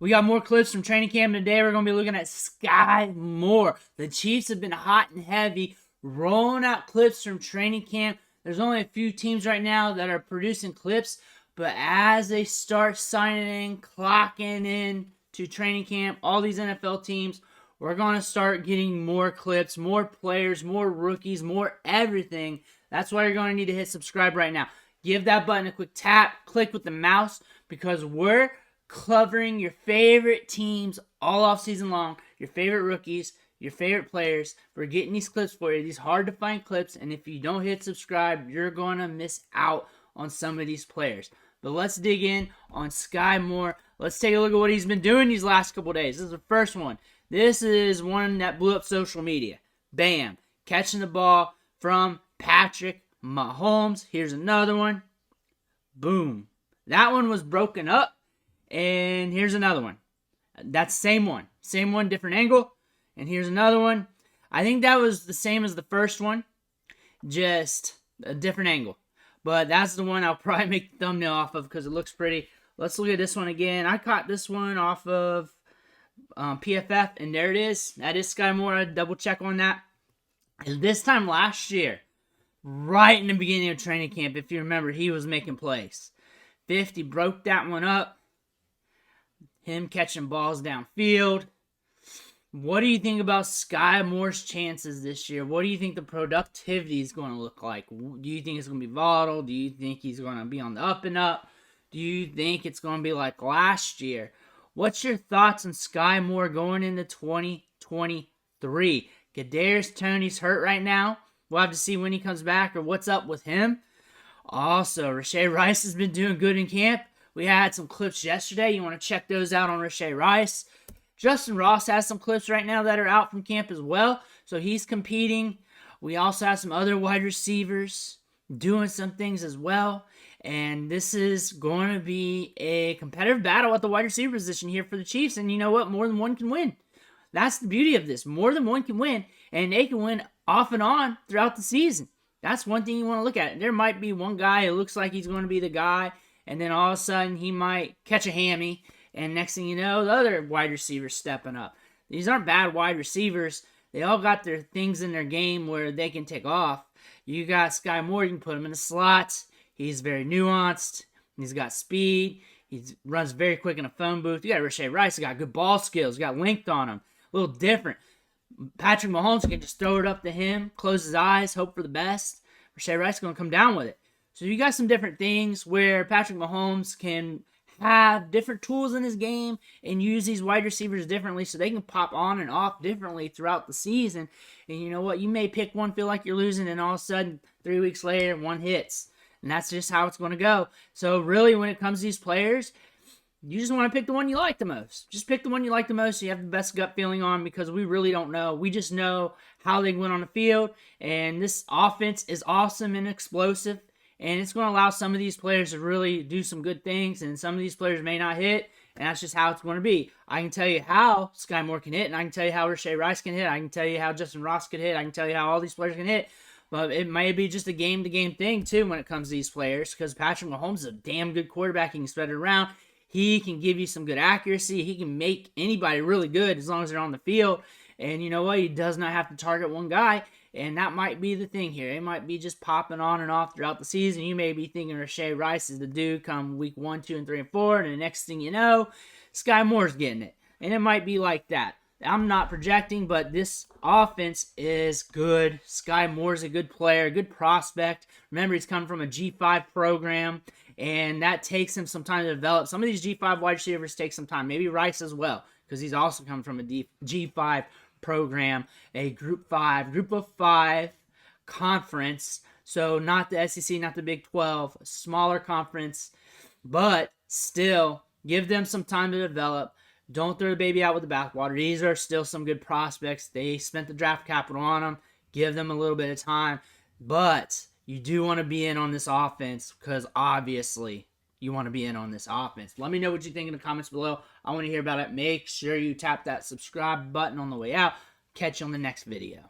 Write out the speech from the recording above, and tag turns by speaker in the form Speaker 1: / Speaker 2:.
Speaker 1: We got more clips from training camp today. We're going to be looking at Skyy Moore. The Chiefs have been hot and heavy, rolling out clips from training camp. There's only a few teams right now that are producing clips, but as they start signing in, clocking in to training camp, all these NFL teams, we're going to start getting more clips, more players, more rookies, more everything. That's why you're going to need to hit subscribe right now. Give that button a quick tap, click with the mouse, because we're covering your favorite teams all off season long, your favorite rookies, your favorite players. We're getting these clips for you, these hard to find clips, and if you don't hit subscribe, you're going to miss out on some of these players. But let's dig in on Skyy Moore. Let's take a look at what he's been doing these last couple days. This is the first one. This is one that blew up social media. Bam. Catching the ball from Patrick Mahomes. Here's another one. Boom. That one was broken up. And here's another one. That's the same one. Same one, different angle. And here's another one. I think that was the same as the first one. Just a different angle. But that's the one I'll probably make the thumbnail off of because it looks pretty. Let's look at this one again. I caught this one off of PFF, and there it is. That is Skyy Moore. I double check on that. And this time last year, right in the beginning of training camp, if you remember, he was making plays. 50 broke that one up. Him catching balls downfield. What do you think about Skyy Moore's chances this year? What do you think the productivity is going to look like? Do you think it's going to be volatile? Do you think he's going to be on the up and up? Do you think it's going to be like last year? What's your thoughts on Skyy Moore going into 2023? Kadarius Toney's hurt right now. We'll have to see when he comes back or what's up with him. Also, Rashee Rice has been doing good in camp. We had some clips yesterday. You want to check those out on Rashee Rice. Justin Ross has some clips right now that are out from camp as well. So he's competing. We also have some other wide receivers doing some things as well. And this is going to be a competitive battle at the wide receiver position here for the Chiefs. And you know what? More than one can win. That's the beauty of this. More than one can win. And they can win off and on throughout the season. That's one thing you want to look at. There might be one guy who looks like he's going to be the guy. And then all of a sudden he might catch a hammy. And next thing you know, the other wide receiver's stepping up. These aren't bad wide receivers. They all got their things in their game where they can take off. You got Skyy Moore, you can put him in the slots. He's very nuanced. He's got speed. He runs very quick in a phone booth. You got Rashee Rice. He got good ball skills. He got length on him. A little different. Patrick Mahomes can just throw it up to him, close his eyes, hope for the best. Rashee Rice is going to come down with it. So you got some different things where Patrick Mahomes can have different tools in his game and use these wide receivers differently so they can pop on and off differently throughout the season. And you know what? You may pick one, feel like you're losing, and all of a sudden, 3 weeks later, one hits. And that's just how it's going to go. So really, when it comes to these players, you just want to pick the one you like the most. Just pick the one you like the most so you have the best gut feeling on, because we really don't know. We just know how they went on the field. And this offense is awesome and explosive. And it's going to allow some of these players to really do some good things. And some of these players may not hit. And that's just how it's going to be. I can tell you how Skyy Moore can hit. And I can tell you how Rashee Rice can hit. I can tell you how Justin Ross can hit. I can tell you how all these players can hit. But it may be just a game-to-game thing, too, when it comes to these players. Because Patrick Mahomes is a damn good quarterback. He can spread it around. He can give you some good accuracy. He can make anybody really good as long as they're on the field. And you know what? He does not have to target one guy. And that might be the thing here. It might be just popping on and off throughout the season. You may be thinking Rashee Rice is the dude come week 1, 2, and 3, and 4. And the next thing you know, Skyy Moore's getting it. And it might be like that. I'm not projecting, but this offense is good. Skyy Moore's a good player, a good prospect. Remember, he's coming from a G5 program, and that takes him some time to develop. Some of these G5 wide receivers take some time. Maybe Rice as well, because he's also coming from a G5 program, a group of 5 conference. So not the SEC, not the Big 12, a smaller conference, but still give them some time to develop. Don't throw the baby out with the bathwater. These are still some good prospects. They spent the draft capital on them. Give them a little bit of time. But you do want to be in on this offense, because obviously you want to be in on this offense. Let me know what you think in the comments below. I want to hear about it. Make sure you tap that subscribe button on the way out. Catch you on the next video.